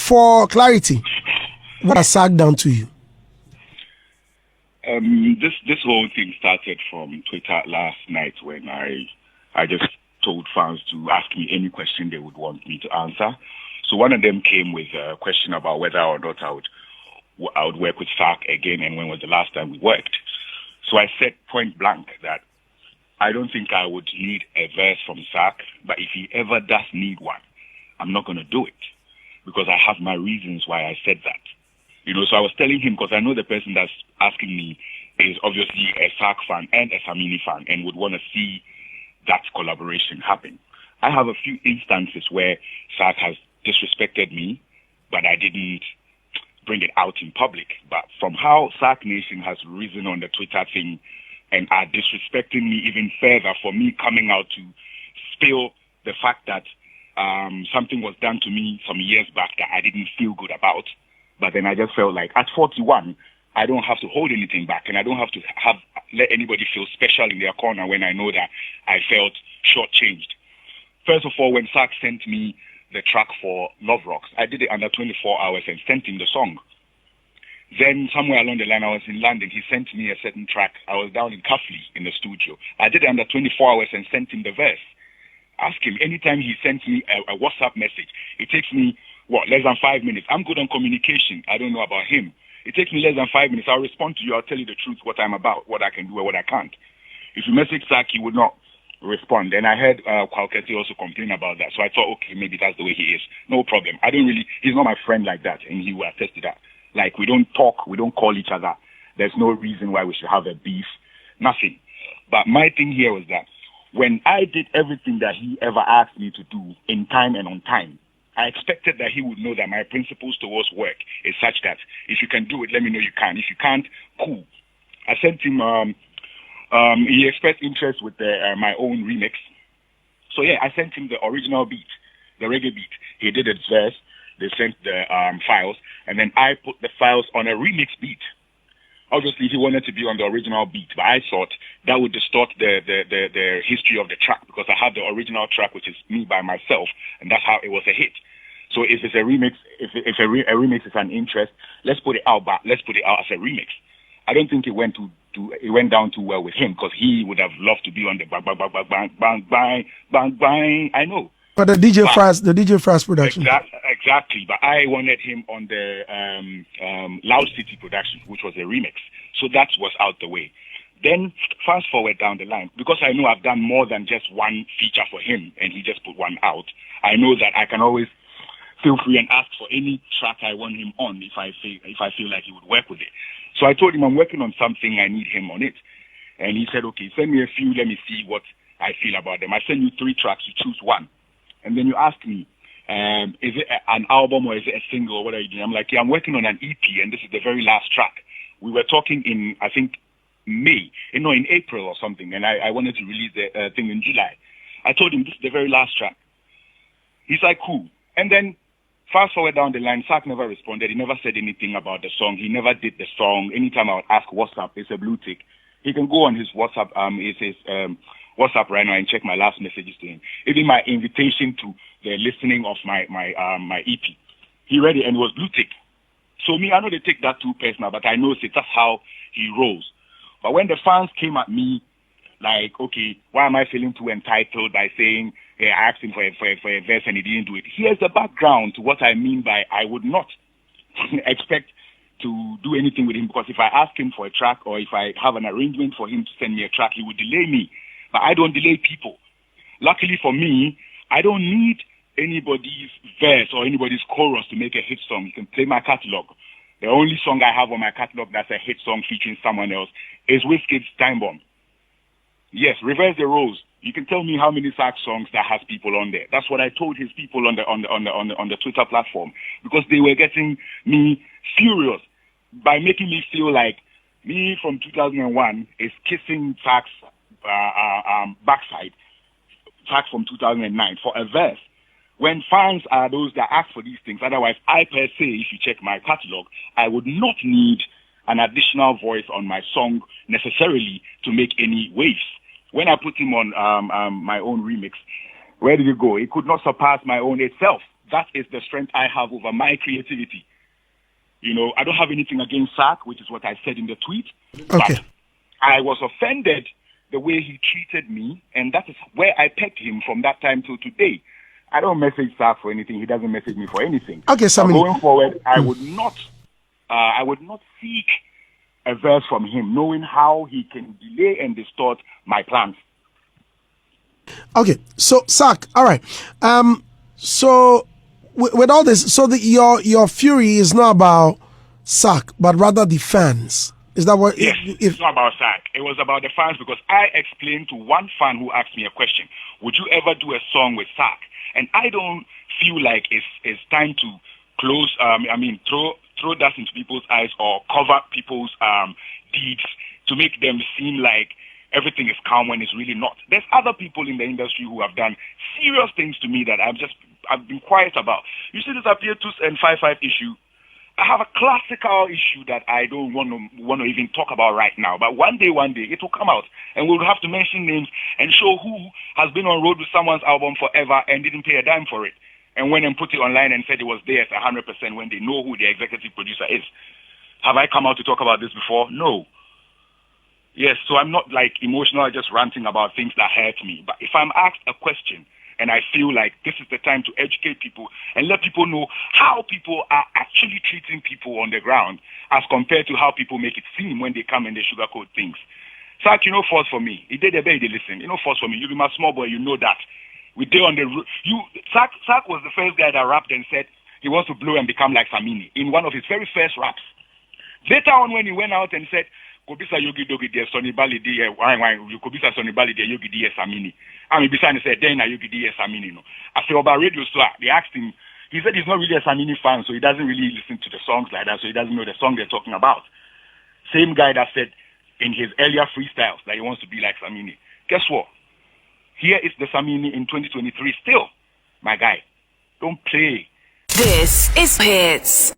for clarity, what has Sark done to you? This whole thing started from Twitter last night when I just told fans to ask me any question they would want me to answer. So one of them came with a question about whether or not I would work with Sark again and when was the last time we worked. So I said point blank that I don't think I would need a verse from Sark, but if he ever does need one, I'm not going to do it because I have my reasons why I said that. So I was telling him because I know the person that's asking me is obviously a Sark fan and a Samini fan and would want to see that collaboration happen. I have a few instances where Sark has disrespected me, but I didn't bring it out in public. But from how Sark Nation has risen on the Twitter thing and are disrespecting me even further for me coming out to spill the fact that something was done to me some years back that I didn't feel good about. But then I just felt like at 41, I don't have to hold anything back and I don't have to let anybody feel special in their corner when I know that I felt shortchanged. First of all, when Sark sent me the track for Love Rocks, I did it under 24 hours and sent him the song. Then somewhere along the line, I was in London. He sent me a certain track. I was down in Cuffley in the studio. I did it under 24 hours and sent him the verse. Ask him, anytime he sends me a WhatsApp message, it takes me, less than 5 minutes. I'm good on communication. I don't know about him. It takes me less than 5 minutes. I'll respond to you. I'll tell you the truth, what I'm about, what I can do and what I can't. If you message Sark, he would not respond. And I heard Kwalketi also complain about that. So I thought, okay, maybe that's the way he is. No problem. He's not my friend like that. And he will attest to that. Like, we don't talk. We don't call each other. There's no reason why we should have a beef. Nothing. But my thing here was that when I did everything that he ever asked me to do in time and on time, I expected that he would know that my principles towards work is such that if you can do it, let me know you can. If you can't, cool. I sent him, he expressed interest with my own remix. So yeah, I sent him the original beat, the reggae beat. He did its verse. They sent the files, and then I put the files on a remix beat. Obviously, he wanted to be on the original beat, but I thought that would distort the history of the track because I have the original track, which is me by myself, and that's how it was a hit. So if it's a remix, if a remix is an interest, let's put it out, but let's put it out as a remix. I don't think it went down too well with him because he would have loved to be on the bang bang bang bang bang bang bang bang bang. I know. But the DJ Fraz production. Exactly. But I wanted him on the Loud City production, which was a remix. So that was out the way. Then fast forward down the line, because I know I've done more than just one feature for him and he just put one out, I know that I can always feel free and ask for any track I want him on if I feel like he would work with it. So I told him I'm working on something, I need him on it. And he said, okay, send me a few, let me see what I feel about them. I send you 3 tracks, you choose one. And then you ask me, is it an album or is it a single? What are you doing? I'm like, yeah, I'm working on an EP and this is the very last track. We were talking in, I think, in April or something, and I wanted to release the thing in July. I told him this is the very last track. He's like, cool. And then fast forward down the line, Sark never responded. He never said anything about the song. He never did the song. Anytime I would ask WhatsApp, it's a blue tick. He can go on his WhatsApp, WhatsApp right now and check my last messages to him. Even my invitation to the listening of my EP. He read it and it was blue tick. So me, I know they take that too personal, but I know that's how he rolls. But when the fans came at me, like, okay, why am I feeling too entitled by saying, hey, I asked him for a verse and he didn't do it? Here's the background to what I mean by I would not expect to do anything with him, because if I ask him for a track or if I have an arrangement for him to send me a track, he would delay me. But I don't delay people. Luckily for me, I don't need anybody's verse or anybody's chorus to make a hit song. You can play my catalog. The only song I have on my catalog that's a hit song featuring someone else is Wizkid's Time Bomb. Yes, reverse the roles. You can tell me how many Sark songs that has people on there. That's what I told his people on the Twitter platform, because they were getting me furious by making me feel like me from 2001 is kissing Sark's backside, Sark from 2009 for a verse. When fans are those that ask for these things, otherwise I per se, if you check my catalog, I would not need an additional voice on my song necessarily to make any waves. When I put him on my own remix, where did it go? It could not surpass my own itself. that is the strength I have over my creativity. You know, I don't have anything against Sark, which is what I said in the tweet. Okay. But I was offended the way he treated me, and that is where I pegged him from that time till today. I don't message Sark for anything. He doesn't message me for anything. Okay, Samini. Going forward, I would not seek a verse from him, knowing how he can delay and distort my plans. Okay, so Sark, all right. So with all this, so your fury is not about Sark, but rather the fans. Is that what? Yes, it's not about Sark. It was about the fans because I explained to one fan who asked me a question: would you ever do a song with Sark? And I don't feel like it's time to close. Throw dust into people's eyes or cover people's deeds to make them seem like everything is calm when it's really not. There's other people in the industry who have done serious things to me that I've been quiet about. You see this Appear 2 and 5-5 issue. I have a classical issue that I don't want to even talk about right now. But one day it will come out, and we'll have to mention names and show who has been on road with someone's album forever and didn't pay a dime for it, and went and put it online and said it was theirs 100% when they know who the executive producer is. Have I come out to talk about this before? No. Yes, so I'm not like emotional, just ranting about things that hurt me. But if I'm asked a question and I feel like this is the time to educate people and let people know how people are actually treating people on the ground as compared to how people make it seem when they come and they sugarcoat things. Sark, you know, force for me. He did a baby, listen. You know, force for me. You be my small boy, you know that. We did on the Sark was the first guy that rapped and said he wants to blow and become like Samini in one of his very first raps. Later on, when he went out and said, Kobisa Yogi Dogi de Sonny Bali de Kobisa Sonny Bali de Yogi de Samini. I mean, besides, said, then I Yogi de Samini. No. After about radio, so they asked him, he said he's not really a Samini fan, so he doesn't really listen to the songs like that, so he doesn't know the song they're talking about. Same guy that said in his earlier freestyles that he wants to be like Samini. Guess what? Here is the Samini in 2023 still, my guy. Don't play. This is Hits.